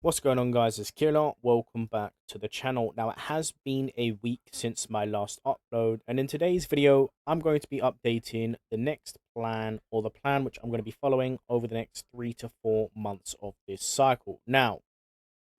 What's going on, guys? It's Killer. Welcome back to the channel. Now, it has been a week since my last upload, and in today's video, I'm going to be updating the next plan, or the plan which I'm going to be following over the next 3 to 4 months of this cycle. Now,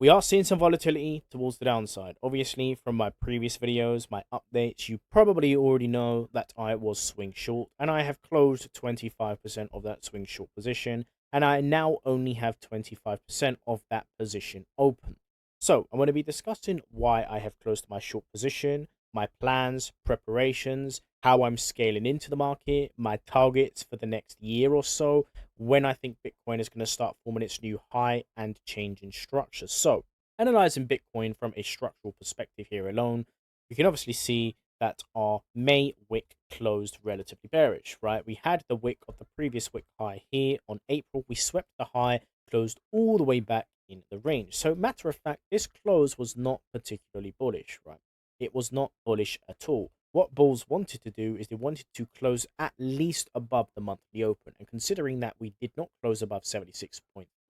we are seeing some volatility towards the downside. Obviously, from my previous videos, my updates, you probably already know that I was swing short, and I have closed 25% of that swing short position, and I now only have 25% of that position open. So, I'm going to be discussing why I have closed my short position, my plans, preparations, how I'm scaling into the market, my targets for the next year or so, when I think Bitcoin is going to start forming its new high and changing structure. So, analyzing Bitcoin from a structural perspective here alone, we can obviously see that our May wick closed relatively bearish, right? We had the wick of the previous wick high here on April. We swept the high, closed all the way back in the range. So, matter of fact, this close was not particularly bullish, right? It was not bullish at all. What bulls wanted to do is they wanted to close at least above the monthly open. And considering that we did not close above 76.3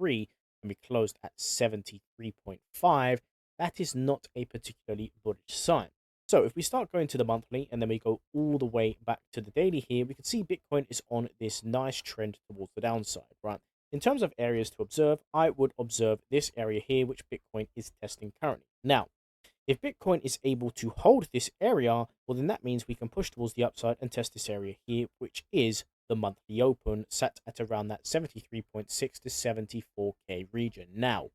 and we closed at 73.5, that is not a particularly bullish sign. So if we start going to the monthly and then we go all the way back to the daily here, we can see Bitcoin is on this nice trend towards the downside, right? In terms of areas to observe, I would observe this area here, which Bitcoin is testing currently. Now, if Bitcoin is able to hold this area, well, then that means we can push towards the upside and test this area here, which is the monthly open, sat at around that 73.6 to 74K region. Now,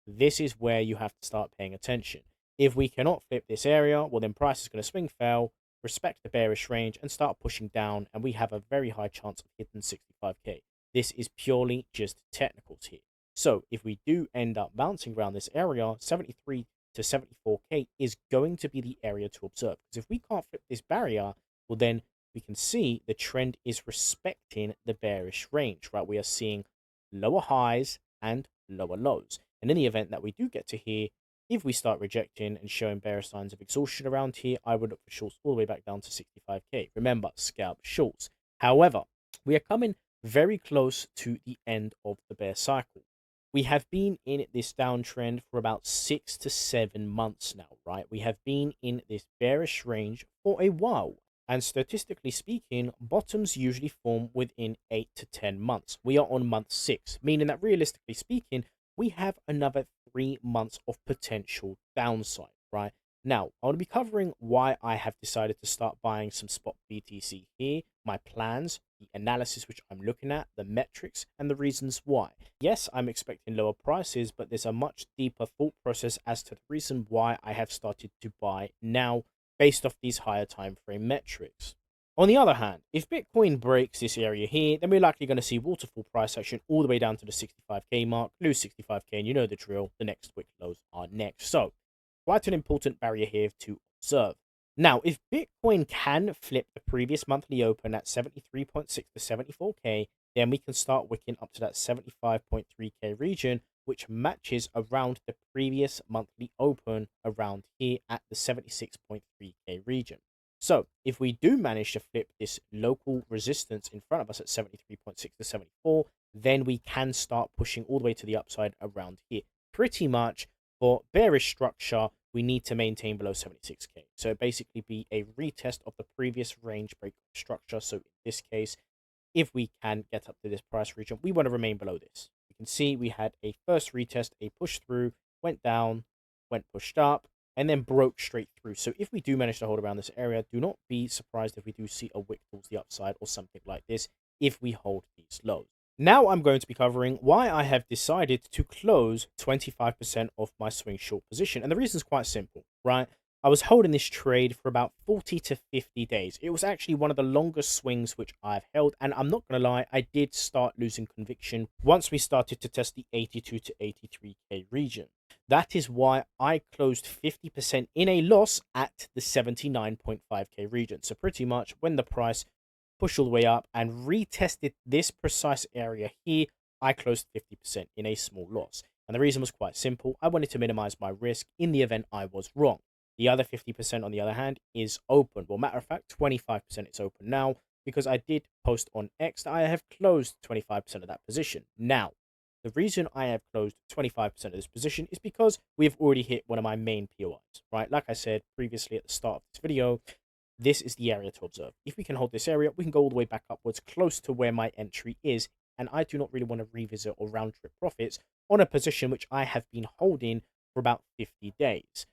this is where you have to start paying attention. If we cannot flip this area, well, then price is going to swing fail, respect the bearish range, and start pushing down, and we have a very high chance of hitting 65K. This is purely just technicals here. So if we do end up bouncing around this area, 73 to 74K is going to be the area to observe. Because if we can't flip this barrier, well, then we can see the trend is respecting the bearish range, right? We are seeing lower highs and lower lows. And in the event that we do get to here, if we start rejecting and showing bearish signs of exhaustion around here, I would look for shorts all the way back down to 65K. Remember, scalp shorts. However, we are coming very close to the end of the bear cycle. We have been in this downtrend for about 6 to 7 months now, right? We have been in this bearish range for a while. And statistically speaking, bottoms usually form within 8 to 10 months. We are on month 6, meaning that realistically speaking, we have another 3 months of potential downside, right? Now, I want to be covering why I have decided to start buying some spot BTC here, my plans, the analysis which I'm looking at, the metrics, and the reasons why. Yes, I'm expecting lower prices, but there's a much deeper thought process as to the reason why I have started to buy now based off these higher time frame metrics. On the other hand, if Bitcoin breaks this area here, then we're likely going to see waterfall price action all the way down to the 65K mark, lose 65K, and you know the drill, the next wick lows are next. So, quite an important barrier here to observe. Now, if Bitcoin can flip the previous monthly open at 73.6 to 74K, then we can start wicking up to that 75.3K region, which matches around the previous monthly open around here at the 76.3K region. So, if we do manage to flip this local resistance in front of us at 73.6 to 74, then we can start pushing all the way to the upside around here. Pretty much for bearish structure, we need to maintain below 76K. So it basically be a retest of the previous range break structure. So in this case, if we can get up to this price region, we want to remain below this. You can see we had a first retest, a push through, went down, went pushed up, and then broke straight through. So if we do manage to hold around this area, do not be surprised if we do see a wick towards the upside or something like this if we hold these lows. Now I'm going to be covering why I have decided to close 25% of my swing short position. And the reason is quite simple, right? I was holding this trade for about 40 to 50 days. It was actually one of the longest swings which I've held. And I'm not going to lie, I did start losing conviction once we started to test the 82 to 83K region. That is why I closed 50% in a loss at the 79.5K region. So pretty much when the price pushed all the way up and retested this precise area here, I closed 50% in a small loss. And the reason was quite simple. I wanted to minimize my risk in the event I was wrong. The other 50%, on the other hand, is open. Well, matter of fact, 25% is open now because I did post on X that I have closed 25% of that position. Now, The reason I have closed 25% of this position is because we've already hit one of my main POIs, right? Like I said previously at the start of this video, this is the area to observe. If we can hold this area, we can go all the way back upwards close to where my entry is, and I do not really want to revisit or round trip profits on a position which I have been holding for about 50 days.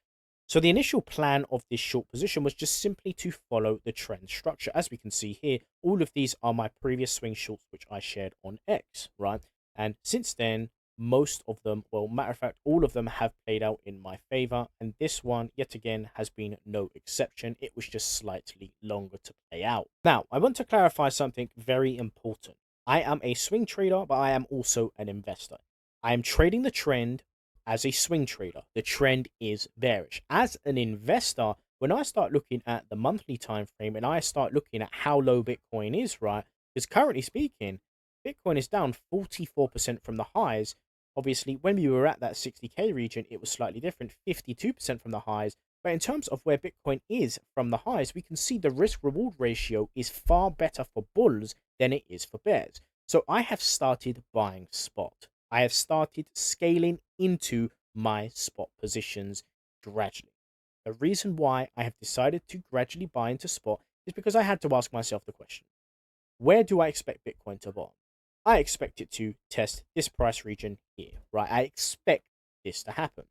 So the initial plan of this short position was just simply to follow the trend structure. As we can see here, all of these are my previous swing shorts, which I shared on X, right? And since then, most of them, well, matter of fact, all of them have played out in my favor. And this one, yet again, has been no exception. It was just slightly longer to play out. Now, I want to clarify something very important. I am a swing trader, but I am also an investor. I am trading the trend as a swing trader. The trend is bearish. As an investor, when I start looking at the monthly time frame and I start looking at how low Bitcoin is, right? Because currently speaking, Bitcoin is down 44% from the highs. Obviously, when we were at that 60K region, it was slightly different, 52% from the highs. But in terms of where Bitcoin is from the highs, we can see the risk-reward ratio is far better for bulls than it is for bears. So I have started buying spot. I have started scaling into my spot positions gradually. The reason why I have decided to gradually buy into spot is because I had to ask myself the question, where do I expect Bitcoin to bomb? I expect it to test this price region here, right? I expect this to happen.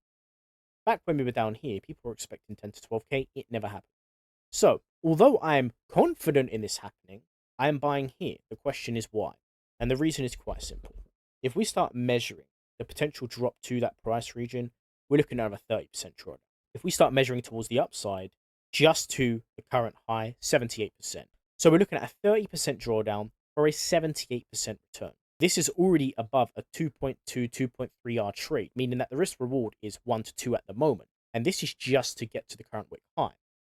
Back when we were down here, people were expecting 10 to 12K. It never happened. So, although I am confident in this happening, I am buying here. The question is why? And the reason is quite simple. If we start measuring the potential drop to that price region, we're looking at a 30% drawdown. If we start measuring towards the upside, just to the current high, 78%. So we're looking at a 30% drawdown for a 78% return. This is already above a 2.2, 2.3R trade, meaning that the risk reward is 1 to 2 at the moment. And this is just to get to the current wick high.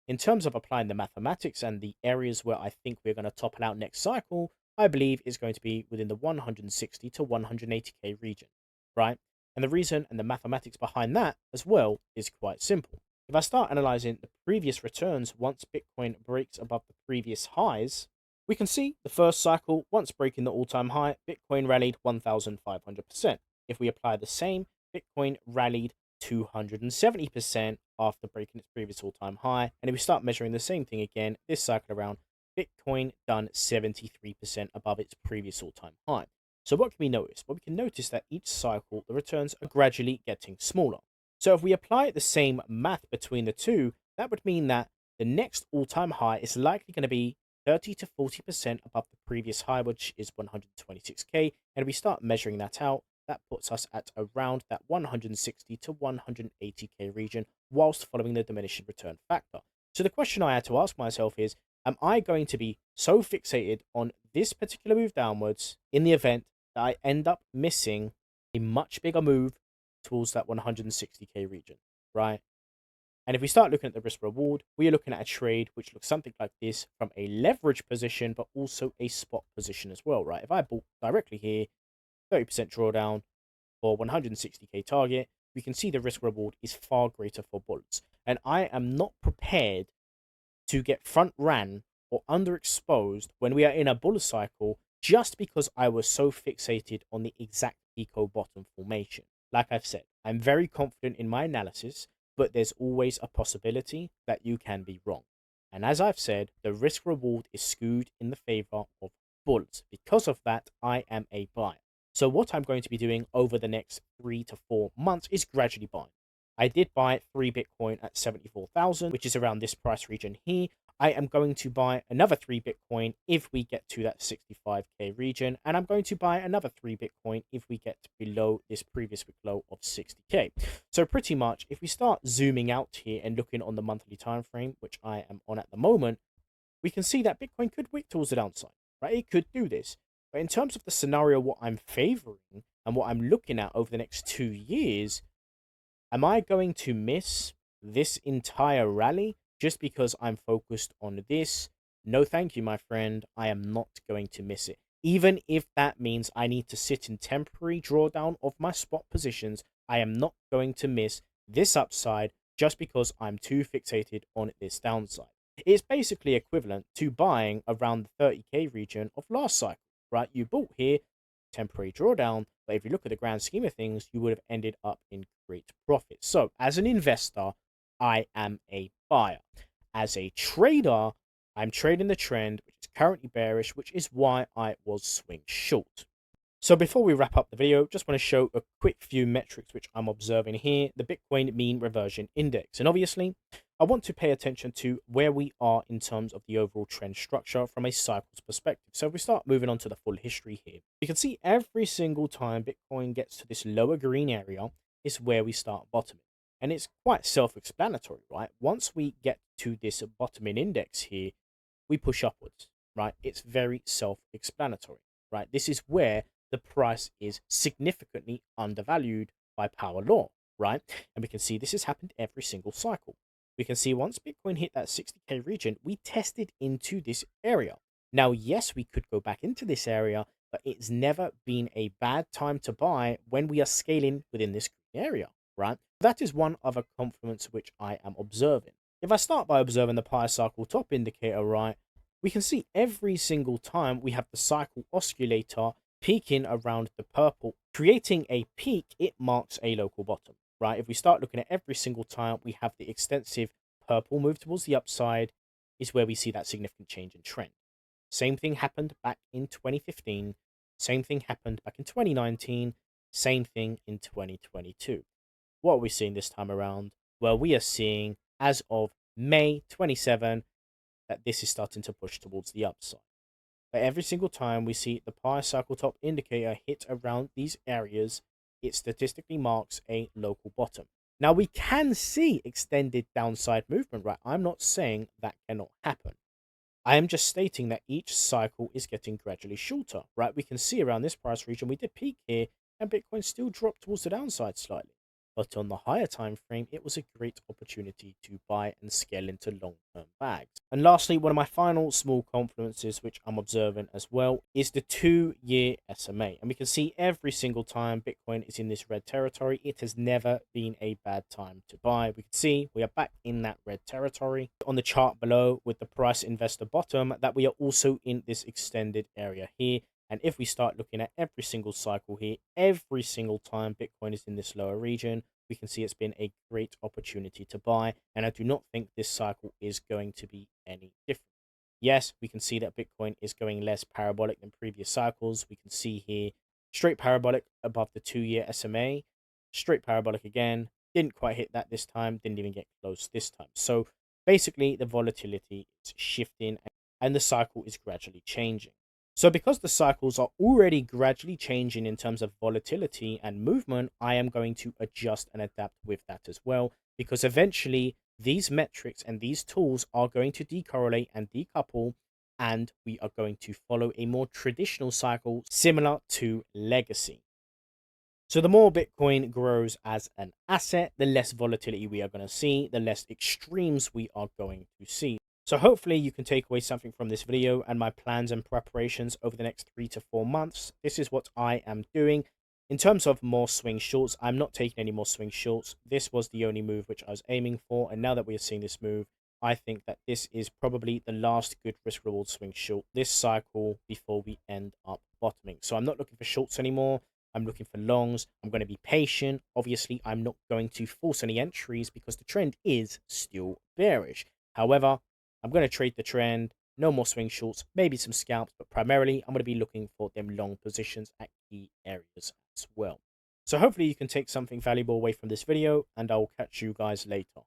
In terms of applying the mathematics and the areas where I think we're going to topple out next cycle, I believe is going to be within the 160 to 180K region, right? And the reason and the mathematics behind that as well is quite simple. If I start analyzing the previous returns once Bitcoin breaks above the previous highs, we can see the first cycle, once breaking the all-time high, Bitcoin rallied 1,500%. If we apply the same, Bitcoin rallied 270% after breaking its previous all-time high. And if we start measuring the same thing again, this cycle around, Bitcoin done 73% above its previous all-time high. So what can we notice? Well, we can notice that each cycle, the returns are gradually getting smaller. So if we apply the same math between the two, that would mean that the next all-time high is likely going to be 30 to 40% above the previous high, which is 126K. And if we start measuring that out, that puts us at around that 160 to 180K region whilst following the diminishing return factor. So the question I had to ask myself is, am I going to be so fixated on this particular move downwards in the event that I end up missing a much bigger move towards that 160K region, right? And if we start looking at the risk reward, we are looking at a trade which looks something like this from a leverage position, but also a spot position as well, right? If I bought directly here, 30% drawdown for 160K target, we can see the risk reward is far greater for bulls. And I am not prepared to get front ran or underexposed when we are in a bull cycle just because I was so fixated on the exact eco bottom formation. Like I've said, I'm very confident in my analysis, but there's always a possibility that you can be wrong. And as I've said, the risk reward is skewed in the favor of bulls. Because of that, I am a buyer. So what I'm going to be doing over the next 3 to 4 months is gradually buying. I did buy 3 Bitcoin at 74,000, which is around this price region here. I am going to buy another 3 Bitcoin if we get to that 65K region. And I'm going to buy another 3 Bitcoin if we get below this previous week low of 60K. So pretty much, if we start zooming out here and looking on the monthly time frame, which I am on at the moment, we can see that Bitcoin could wick towards the downside, right? It could do this. But in terms of the scenario, what I'm favoring and what I'm looking at over the next 2 years, am I going to miss this entire rally just because I'm focused on this? No, thank you, my friend. I am not going to miss it. Even if that means I need to sit in temporary drawdown of my spot positions, I am not going to miss this upside just because I'm too fixated on this downside. It's basically equivalent to buying around the 30K region of last cycle, right? You bought here, temporary drawdown, but if you look at the grand scheme of things, you would have ended up in great profit. So as an investor, I am a buyer. As a trader, I'm trading the trend, which is currently bearish, which is why I was swing short. So before we wrap up the video, just want to show a quick few metrics which I'm observing here, the Bitcoin mean reversion index. And obviously, I want to pay attention to where we are in terms of the overall trend structure from a cycles perspective. So if we start moving on to the full history here, you can see every single time Bitcoin gets to this lower green area is where we start bottoming. And it's quite self-explanatory, right? Once we get to this bottoming index here, we push upwards, right? It's very self-explanatory, right? This is where the price is significantly undervalued by power law, right? And we can see this has happened every single cycle. We can see once Bitcoin hit that 60K region, we tested into this area. Now, yes, we could go back into this area, but it's never been a bad time to buy when we are scaling within this area, right? That is one other confluence which I am observing. If I start by observing the pi cycle top indicator, right, we can see every single time we have the cycle oscillator peaking around the purple, creating a peak, it marks a local bottom, right? If we start looking at every single time we have the extensive purple move towards the upside, is where we see that significant change in trend. Same thing happened back in 2015. Same thing happened back in 2019. Same thing in 2022. What are we seeing this time around? Well, we are seeing, as of May 27, that this is starting to push towards the upside. But every single time we see the pi cycle top indicator hit around these areas, it statistically marks a local bottom. Now, we can see extended downside movement, right? I'm not saying that cannot happen. I am just stating that each cycle is getting gradually shorter, right? We can see around this price region, we did peak here, and Bitcoin still dropped towards the downside slightly. But on the higher time frame, it was a great opportunity to buy and scale into long-term bags. And lastly, one of my final small confluences, which I'm observing as well, is the 2-year SMA. And we can see every single time Bitcoin is in this red territory, it has never been a bad time to buy. We can see we are back in that red territory. On the chart below with the price investor bottom, that we are also in this extended area here. And if we start looking at every single cycle here, every single time Bitcoin is in this lower region, we can see it's been a great opportunity to buy. And I do not think this cycle is going to be any different. Yes, we can see that Bitcoin is going less parabolic than previous cycles. We can see here straight parabolic above the 2-year SMA, straight parabolic again. Didn't quite hit that this time, didn't even get close this time. So basically, the volatility is shifting and the cycle is gradually changing. So because the cycles are already gradually changing in terms of volatility and movement, I am going to adjust and adapt with that as well, because eventually these metrics and these tools are going to decorrelate and decouple, and we are going to follow a more traditional cycle similar to legacy. So the more Bitcoin grows as an asset, the less volatility we are going to see, the less extremes we are going to see. So hopefully you can take away something from this video and my plans and preparations over the next 3 to 4 months. This is what I am doing. In terms of more swing shorts, I'm not taking any more swing shorts. This was the only move which I was aiming for. And now that we are seeing this move, I think that this is probably the last good risk reward swing short this cycle before we end up bottoming. So I'm not looking for shorts anymore. I'm looking for longs. I'm going to be patient. Obviously, I'm not going to force any entries because the trend is still bearish. However, I'm going to trade the trend, no more swing shorts, maybe some scalps, but primarily I'm going to be looking for them long positions at key areas as well. So hopefully you can take something valuable away from this video, and I'll catch you guys later.